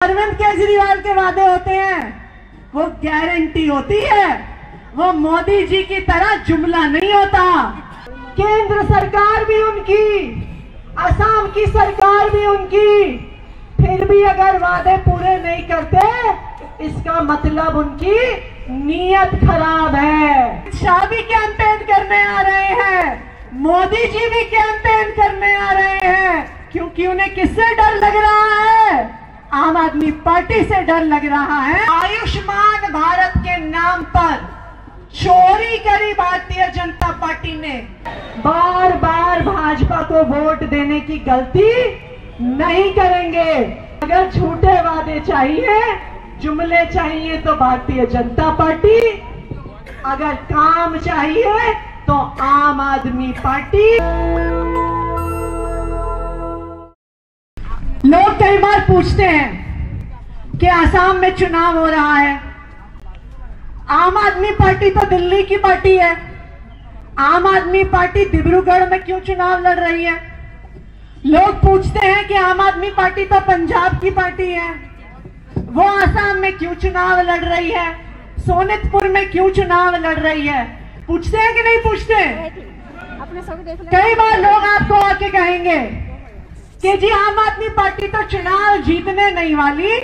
अरविंद केजरीवाल के वादे होते हैं वो गारंटी होती है, वो मोदी जी की तरह जुमला नहीं होता। केंद्र सरकार भी उनकी, असम की सरकार भी उनकी, फिर भी अगर वादे पूरे नहीं करते इसका मतलब उनकी नीयत खराब है। शाह भी कैंपेन करने आ रहे हैं, मोदी जी भी कैंपेन करने आ रहे हैं, क्योंकि उन्हें किससे डर लग रहा है? आम आदमी पार्टी से डर लग रहा है। आयुष्मान भारत के नाम पर चोरी करी भारतीय जनता पार्टी ने। बार बार भाजपा को वोट देने की गलती नहीं करेंगे। अगर झूठे वादे चाहिए, जुमले चाहिए तो भारतीय जनता पार्टी, अगर काम चाहिए तो आम आदमी पार्टी। लोग कई बार पूछते हैं कि आसाम में चुनाव हो रहा है, आम आदमी पार्टी तो दिल्ली की पार्टी है, आम आदमी पार्टी डिब्रूगढ़ में क्यों चुनाव लड़ रही है? लोग पूछते हैं कि आम आदमी पार्टी तो पंजाब की पार्टी है, वो आसाम में क्यों चुनाव लड़ रही है, सोनितपुर में क्यों चुनाव लड़ रही है? पूछते हैं कि नहीं पूछते? कई बार लोग आपको आके कहेंगे कि जी आम आदमी पार्टी तो चुनाव जीतने नहीं वाली,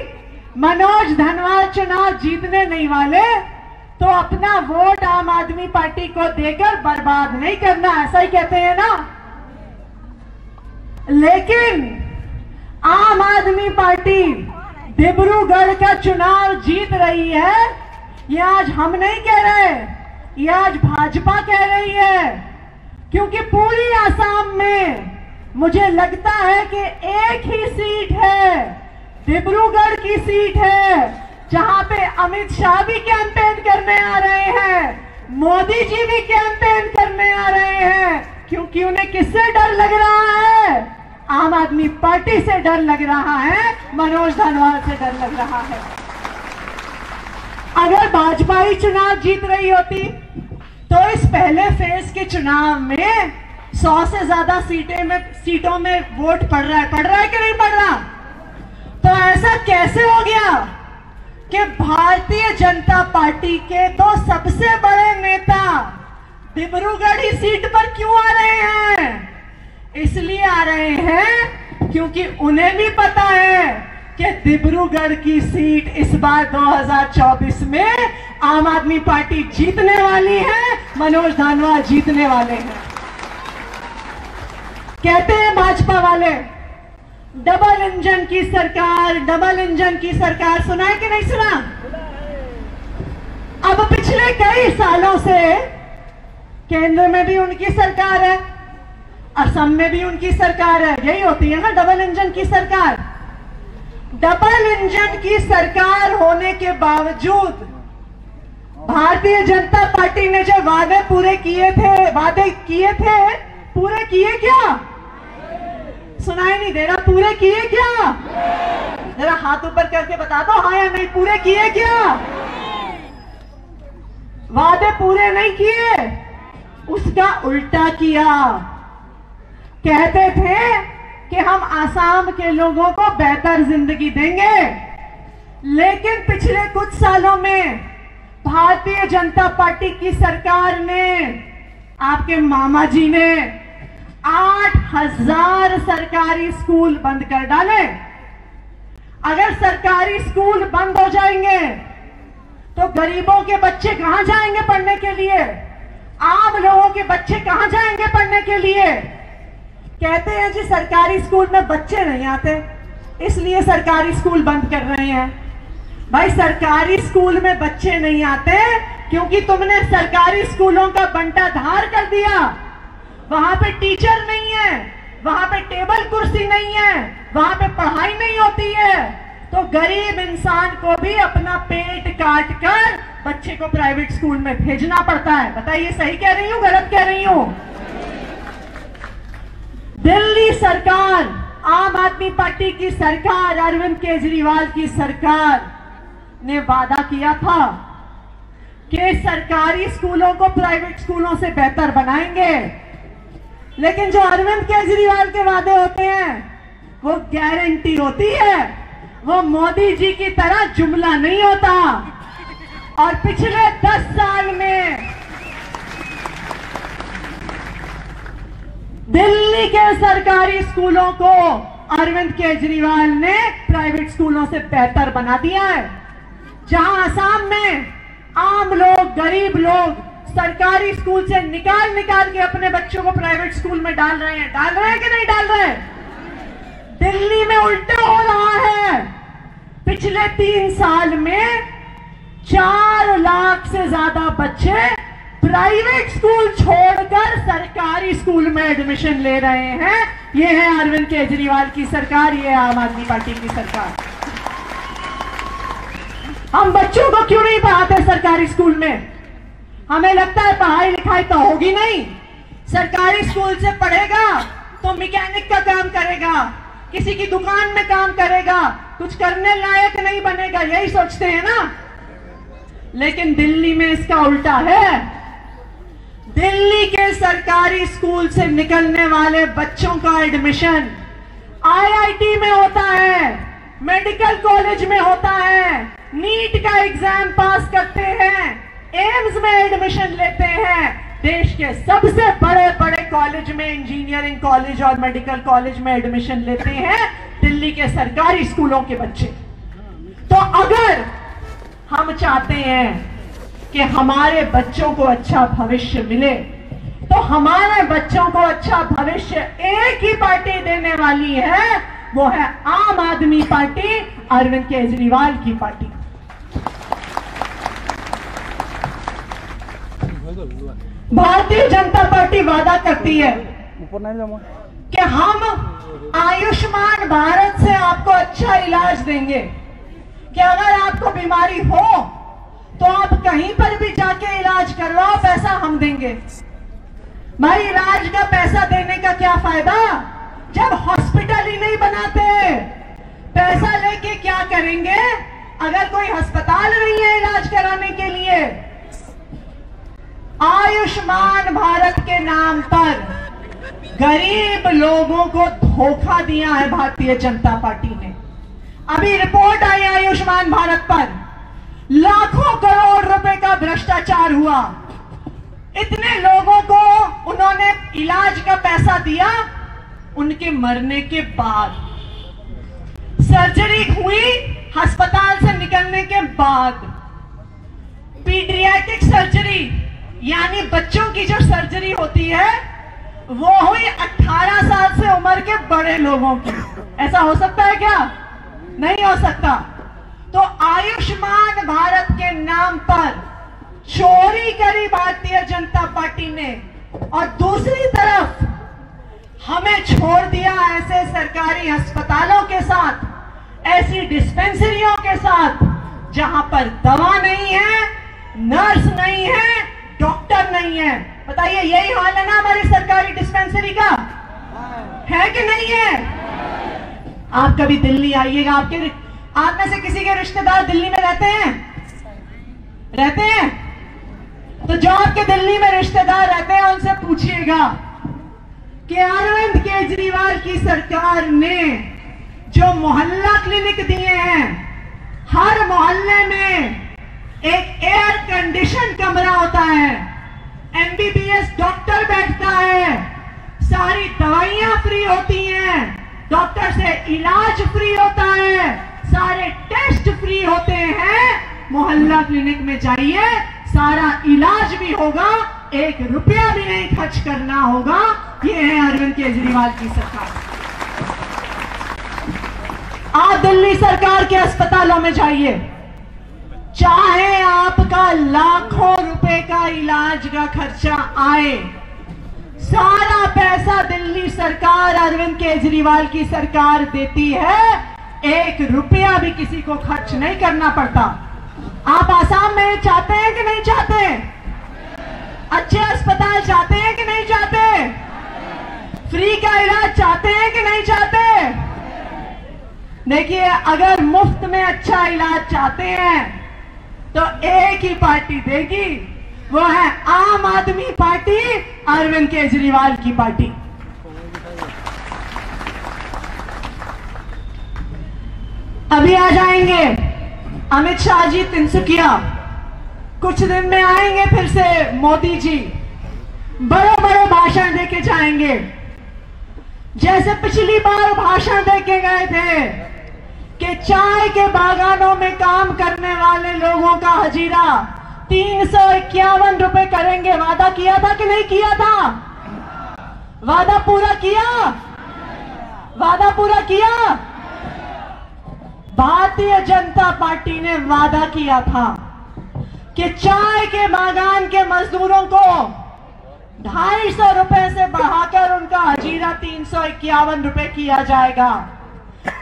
मनोज धनवाल चुनाव जीतने नहीं वाले, तो अपना वोट आम आदमी पार्टी को देकर बर्बाद नहीं करना, ऐसा ही कहते हैं ना। लेकिन आम आदमी पार्टी डिब्रूगढ़ का चुनाव जीत रही है, ये आज हम नहीं कह रहे, ये आज भाजपा कह रही है, क्योंकि पूरी आसाम में मुझे लगता है कि एक ही सीट है, डिब्रूगढ़ की सीट है, जहां पे अमित शाह भी कैंपेन करने आ रहे हैं, मोदी जी भी कैंपेन करने आ रहे हैं, क्योंकि उन्हें किससे डर लग रहा है? आम आदमी पार्टी से डर लग रहा है, मनोज धनवाल से डर लग रहा है। अगर भाजपा ही चुनाव जीत रही होती तो इस पहले फेज के चुनाव में 100 से ज्यादा सीटों में वोट पड़ रहा है कि नहीं पड़ रहा? तो ऐसा कैसे हो गया कि भारतीय जनता पार्टी के तो सबसे बड़े नेता डिब्रूगढ़ ही सीट पर क्यों आ रहे हैं? इसलिए आ रहे हैं क्योंकि उन्हें भी पता है कि डिब्रूगढ़ की सीट इस बार 2024 में आम आदमी पार्टी जीतने वाली है, मनोज धनवाल जीतने वाले हैं। कहते हैं भाजपा वाले डबल इंजन की सरकार, डबल इंजन की सरकार, सुना है कि नहीं सुना? अब पिछले कई सालों से केंद्र में भी उनकी सरकार है, असम में भी उनकी सरकार है, यही होती है ना डबल इंजन की सरकार। डबल इंजन की सरकार होने के बावजूद भारतीय जनता पार्टी ने जो वादे पूरे किए थे, पूरे किए क्या? सुनाई नहीं दे रहा, पूरे किए क्या? जरा हाथ ऊपर करके बता दो हाँ या नहीं, पूरे किए क्या? वादे पूरे नहीं किए, उसका उल्टा किया। कहते थे कि हम आसाम के लोगों को बेहतर जिंदगी देंगे, लेकिन पिछले कुछ सालों में भारतीय जनता पार्टी की सरकार ने, आपके मामा जी ने 8,000 सरकारी स्कूल बंद कर डाले। अगर सरकारी स्कूल बंद हो जाएंगे तो गरीबों के बच्चे कहां जाएंगे पढ़ने के लिए? आम लोगों के बच्चे कहां जाएंगे पढ़ने के लिए? कहते हैं जी सरकारी स्कूल में बच्चे नहीं आते, इसलिए सरकारी स्कूल बंद कर रहे हैं। भाई सरकारी स्कूल में बच्चे नहीं आते क्योंकि तुमने सरकारी स्कूलों का बंटाधार कर दिया। वहां पे टीचर नहीं है, वहां पे टेबल कुर्सी नहीं है, वहां पे पढ़ाई नहीं होती है, तो गरीब इंसान को भी अपना पेट काट कर बच्चे को प्राइवेट स्कूल में भेजना पड़ता है। बताइए सही कह रही हूं गलत कह रही हूं? दिल्ली सरकार, आम आदमी पार्टी की सरकार, अरविंद केजरीवाल की सरकार ने वादा किया था कि सरकारी स्कूलों को प्राइवेट स्कूलों से बेहतर बनाएंगे, लेकिन जो अरविंद केजरीवाल के वादे होते हैं वो गारंटी होती है, वो मोदी जी की तरह जुमला नहीं होता। और पिछले 10 साल में दिल्ली के सरकारी स्कूलों को अरविंद केजरीवाल ने प्राइवेट स्कूलों से बेहतर बना दिया है। जहां असम में आम लोग, गरीब लोग सरकारी स्कूल से निकाल के अपने बच्चों को प्राइवेट स्कूल में डाल रहे हैं कि नहीं डाल रहे? दिल्ली में उल्टा हो रहा है। पिछले 3 साल में 4 लाख से ज्यादा बच्चे प्राइवेट स्कूल छोड़कर सरकारी स्कूल में एडमिशन ले रहे हैं। ये है अरविंद केजरीवाल की सरकार, ये है आम आदमी पार्टी की सरकार। हम बच्चों को क्यों नहीं पढ़ाते सरकारी स्कूल में? हमें लगता है पढ़ाई लिखाई तो होगी नहीं, सरकारी स्कूल से पढ़ेगा तो मैकेनिक का काम करेगा, किसी की दुकान में काम करेगा, कुछ करने लायक नहीं बनेगा, यही सोचते हैं ना। लेकिन दिल्ली में इसका उल्टा है। दिल्ली के सरकारी स्कूल से निकलने वाले बच्चों का एडमिशन आईआईटी में होता है, मेडिकल कॉलेज में होता है, नीट का एग्जाम पास करते हैं, एम्स में एडमिशन लेते हैं, देश के सबसे बड़े बड़े कॉलेज में, इंजीनियरिंग कॉलेज और मेडिकल कॉलेज में एडमिशन लेते हैं दिल्ली के सरकारी स्कूलों के बच्चे। तो अगर हम चाहते हैं कि हमारे बच्चों को अच्छा भविष्य मिले, तो हमारे बच्चों को अच्छा भविष्य एक ही पार्टी देने वाली है, वो है आम आदमी पार्टी, अरविंद केजरीवाल की पार्टी। भारतीय जनता पार्टी वादा करती है कि हम आयुष्मान भारत से आपको अच्छा इलाज देंगे, कि अगर आपको बीमारी हो तो आप कहीं पर भी जाके इलाज करवाओ, पैसा हम देंगे। भाई इलाज का पैसा देने का क्या फायदा जब हॉस्पिटल ही नहीं बनाते? पैसा लेके क्या करेंगे अगर कोई अस्पताल नहीं है इलाज कराने के लिए? आयुष्मान भारत के नाम पर गरीब लोगों को धोखा दिया है भारतीय जनता पार्टी ने। अभी रिपोर्ट आई आयुष्मान भारत पर, लाखों करोड़ रुपए का भ्रष्टाचार हुआ। इतने लोगों को उन्होंने इलाज का पैसा दिया, उनके मरने के बाद सर्जरी हुई अस्पताल से निकलने के बाद। पीडियाट्रिक सर्जरी यानी बच्चों की जो सर्जरी होती है वो हुई 18 साल से उम्र के बड़े लोगों की। ऐसा हो सकता है क्या? नहीं हो सकता। तो आयुष्मान भारत के नाम पर चोरी करी भारतीय जनता पार्टी ने, और दूसरी तरफ हमें छोड़ दिया ऐसे सरकारी अस्पतालों के साथ, ऐसी डिस्पेंसरियों के साथ जहां पर दवा नहीं है, नर्स नहीं है, डॉक्टर नहीं है। बताइए यही हाल है ना हमारी सरकारी डिस्पेंसरी का? है कि नहीं है? आप कभी दिल्ली आइएगा, आप में से किसी के रिश्तेदार दिल्ली में रहते हैं? रहते हैं? तो जो आपके दिल्ली में रिश्तेदार रहते हैं उनसे पूछिएगा कि अरविंद केजरीवाल की सरकार ने जो मोहल्ला क्लिनिक दिए हैं, हर मोहल्ले में एक एयर कंडीशन कमरा होता है, एमबीबीएस डॉक्टर बैठता है, सारी दवाइयां फ्री होती हैं, डॉक्टर से इलाज फ्री होता है, सारे टेस्ट फ्री होते हैं। मोहल्ला क्लिनिक में जाइए, सारा इलाज भी होगा, 1 रुपया भी नहीं खर्च करना होगा। ये है अरविंद केजरीवाल की सरकार। आप दिल्ली सरकार के अस्पतालों में जाइए, चाहे आपका लाखों रुपए का इलाज का खर्चा आए, सारा पैसा दिल्ली सरकार, अरविंद केजरीवाल की सरकार देती है। 1 रुपया भी किसी को खर्च नहीं करना पड़ता। आप आसाम में चाहते हैं कि नहीं चाहते? अच्छे अस्पताल चाहते हैं कि नहीं चाहते? फ्री का इलाज चाहते हैं कि नहीं चाहते? देखिए, अगर मुफ्त में अच्छा इलाज चाहते हैं तो एक ही पार्टी देगी, वो है आम आदमी पार्टी, अरविंद केजरीवाल की पार्टी। अभी आ जाएंगे अमित शाह जी तिनसुकिया, कुछ दिन में आएंगे फिर से मोदी जी, बड़े बड़े भाषण देके जाएंगे। जैसे पिछली बार भाषण देके गए थे कि चाय के बागानों में काम करने वाले लोगों का हजीरा 351 रुपए करेंगे। वादा किया था कि नहीं किया था? वादा पूरा किया? वादा पूरा किया? भारतीय जनता पार्टी ने वादा किया था कि चाय के बागान के मजदूरों को 250 रुपए से बढ़ाकर उनका हजीरा 351 रुपए किया जाएगा।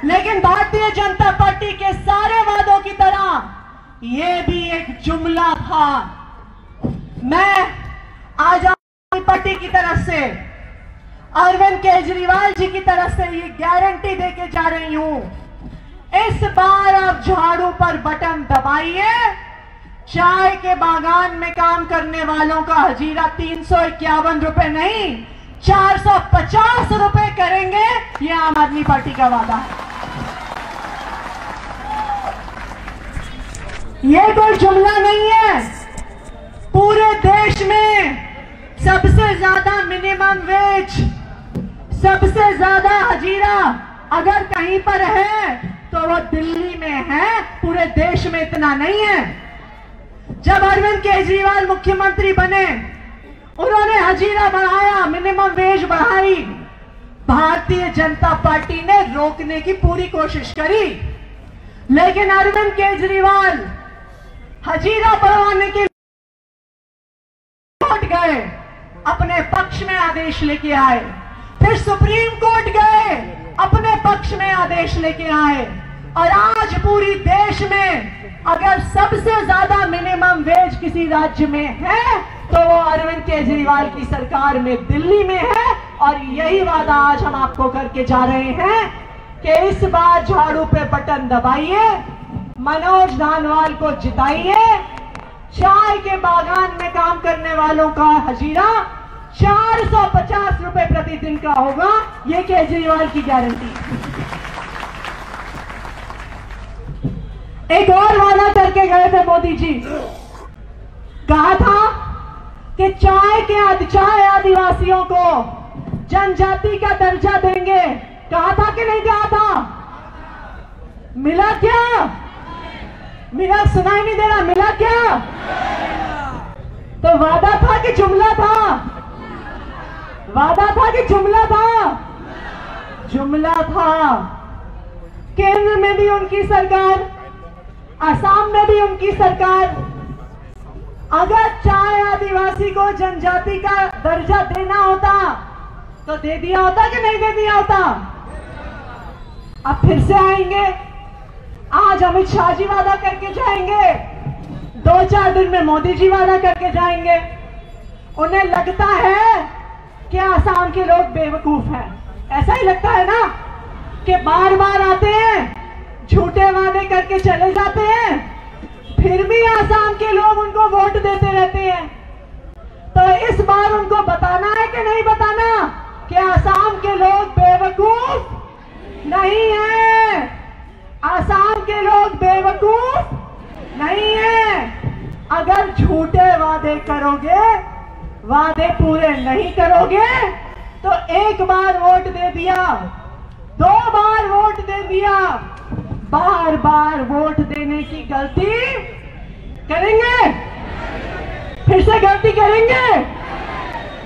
लेकिन भारतीय जनता पार्टी के सारे वादों की तरह ये भी एक जुमला था। मैं आज आम आदमी पार्टी की तरफ से, अरविंद केजरीवाल जी की तरफ से ये गारंटी देके जा रही हूं, इस बार आप झाड़ू पर बटन दबाइए, चाय के बागान में काम करने वालों का हजीरा 351 रुपए नहीं 450 रुपए करेंगे। यह आम आदमी पार्टी का वादा है। यह कोई जुमला नहीं है। पूरे देश में सबसे ज्यादा मिनिमम वेज, सबसे ज्यादा हजीरा अगर कहीं पर है तो वो दिल्ली में है, पूरे देश में इतना नहीं है। जब अरविंद केजरीवाल मुख्यमंत्री बने, उन्होंने हजीरा बढ़ाया, मिनिमम वेज बढ़ाई। भारतीय जनता पार्टी ने रोकने की पूरी कोशिश करी, लेकिन अरविंद केजरीवाल हजीरा बढ़ाने के लिए कोर्ट गए, अपने पक्ष में आदेश लेके आए, फिर सुप्रीम कोर्ट गए, अपने पक्ष में आदेश लेके आए, और आज पूरी देश में अगर सबसे ज्यादा मिनिमम वेज किसी राज्य में है तो वो अरविंद केजरीवाल की सरकार में दिल्ली में है। और यही वादा आज हम आपको करके जा रहे हैं कि इस बार झाड़ू पे बटन दबाइए, मनोज धानवाल को जिताइए, चाय के बागान में काम करने वालों का हजीरा 450 रुपए प्रतिदिन का होगा। ये केजरीवाल की गारंटी है। एक और वादा करके गए थे मोदी जी, कहा था कि चाय आदिवासियों को जनजाति का दर्जा देंगे। कहा था कि नहीं कहा था? मिला क्या? मिला? सुनाई नहीं दे रहा? मिला क्या? तो वादा था कि जुमला था? वादा था कि जुमला था? जुमला था। केंद्र में भी उनकी सरकार, असम में भी उनकी सरकार, अगर चाय आदिवासी को जनजाति का दर्जा देना होता तो दे दिया होता कि नहीं दे दिया होता? अब फिर से आएंगे, आज अमित शाह जी वादा करके जाएंगे, 2-4 दिन में मोदी जी वादा करके जाएंगे। उन्हें लगता है कि आसाम के लोग बेवकूफ हैं, ऐसा ही लगता है ना कि बार बार आते हैं, झूठे वादे करके चले जाते हैं, फिर भी आसाम के लोग उनको वोट देते रहते हैं। तो इस बार उनको बताना है कि नहीं बताना कि आसाम के लोग बेवकूफ नहीं है? आसाम के लोग बेवकूफ नहीं है। अगर झूठे वादे करोगे, वादे पूरे नहीं करोगे, तो एक बार वोट दे दिया, 2 बार वोट दे दिया, बार बार वोट देने की गलती करेंगे? फिर से गलती करेंगे?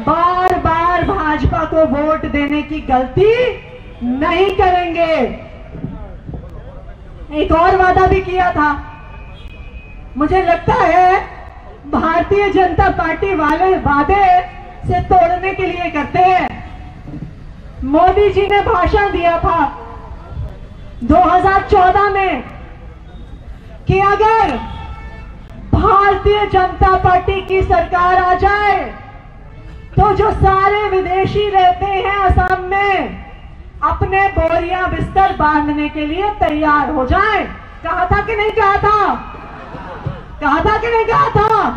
बार बार भाजपा को वोट देने की गलती नहीं करेंगे। एक और वादा भी किया था, मुझे लगता है भारतीय जनता पार्टी वाले वादे से तोड़ने के लिए करते हैं। मोदी जी ने भाषण दिया था 2014 में कि अगर भारतीय जनता पार्टी की सरकार आ जाए तो जो सारे विदेशी रहते हैं असम में, अपने बोरियां बिस्तर बांधने के लिए तैयार हो जाएं। कहा था कि नहीं कहा था? कहा था कि नहीं कहा था?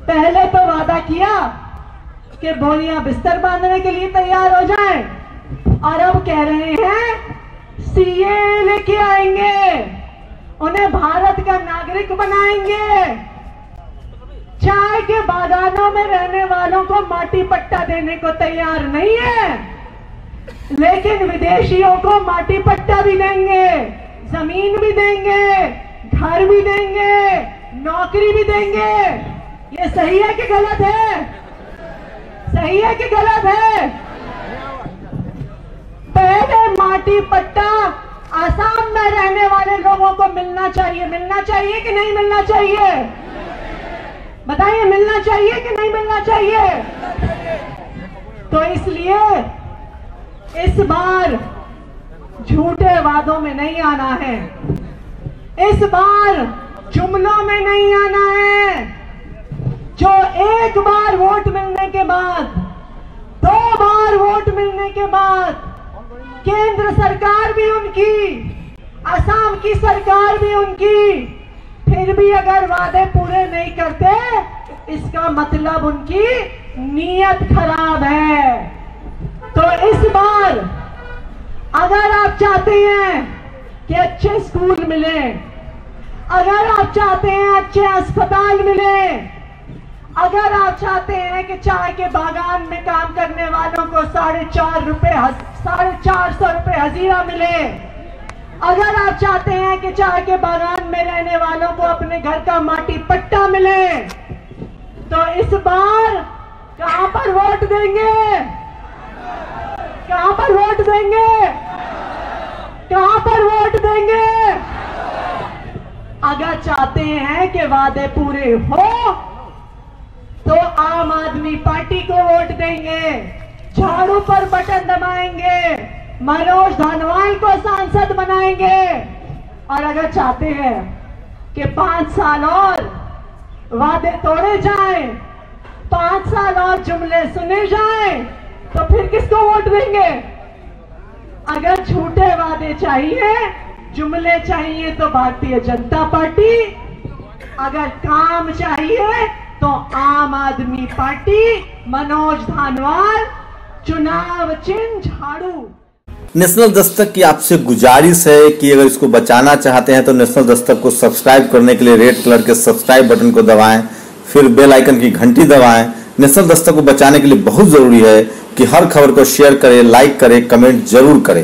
पहले तो वादा किया कि बोरियां बिस्तर बांधने के लिए तैयार हो जाएं, और अब कह रहे हैं सीए लेके आएंगे, उन्हें भारत का नागरिक बनाएंगे। चाय के बागानों में रहने वालों को माटी पट्टा देने को तैयार नहीं है, लेकिन विदेशियों को माटी पट्टा भी देंगे, जमीन भी देंगे, घर भी देंगे, नौकरी भी देंगे। ये सही है कि गलत है? सही है कि गलत है? पहले माटी पट्टा आसाम में रहने वाले लोगों को मिलना चाहिए। मिलना चाहिए कि नहीं मिलना चाहिए? बताइए, मिलना चाहिए कि नहीं मिलना चाहिए? तो इसलिए इस बार झूठे वादों में नहीं आना है, इस बार जुमलों में नहीं आना है। जो एक बार वोट मिलने के बाद, 2 बार वोट मिलने के बाद केंद्र सरकार भी उनकी, असम की सरकार भी उनकी, फिर भी अगर वादे पूरे नहीं करते, इसका मतलब उनकी नीयत खराब है। तो इस बार अगर आप चाहते हैं कि अच्छे स्कूल मिले, अगर आप चाहते हैं अच्छे अस्पताल मिले, अगर आप चाहते हैं कि चाय के बागान में काम करने वालों को 450 रुपए हजीरा मिले, अगर आप चाहते हैं कि चाय के बागान में रहने वालों को अपने घर का माटी पट्टा मिले, तो इस बार कहां पर वोट देंगे? कहां पर वोट देंगे? कहां पर वोट देंगे? अगर चाहते हैं कि वादे पूरे हो तो आम आदमी पार्टी को वोट देंगे, झाड़ू पर बटन दबाएंगे, मनोज धानवाल को सांसद बनाएंगे। और अगर चाहते हैं कि 5 साल और वादे तोड़े जाएं, 5 साल और जुमले सुने जाएं, तो फिर किसको वोट देंगे? अगर झूठे वादे चाहिए, जुमले चाहिए तो भारतीय जनता पार्टी, अगर काम चाहिए तो आम आदमी पार्टी, मनोज धानवाल, चुनाव चिन्ह झाड़ू। नेशनल दस्तक की आपसे गुजारिश है कि अगर इसको बचाना चाहते हैं तो नेशनल दस्तक को सब्सक्राइब करने के लिए रेड कलर के सब्सक्राइब बटन को दबाएं, फिर बेल आइकन की घंटी दबाएं। नेशनल दस्तक को बचाने के लिए बहुत जरूरी है कि हर खबर को शेयर करें, लाइक करें, कमेंट जरूर करें।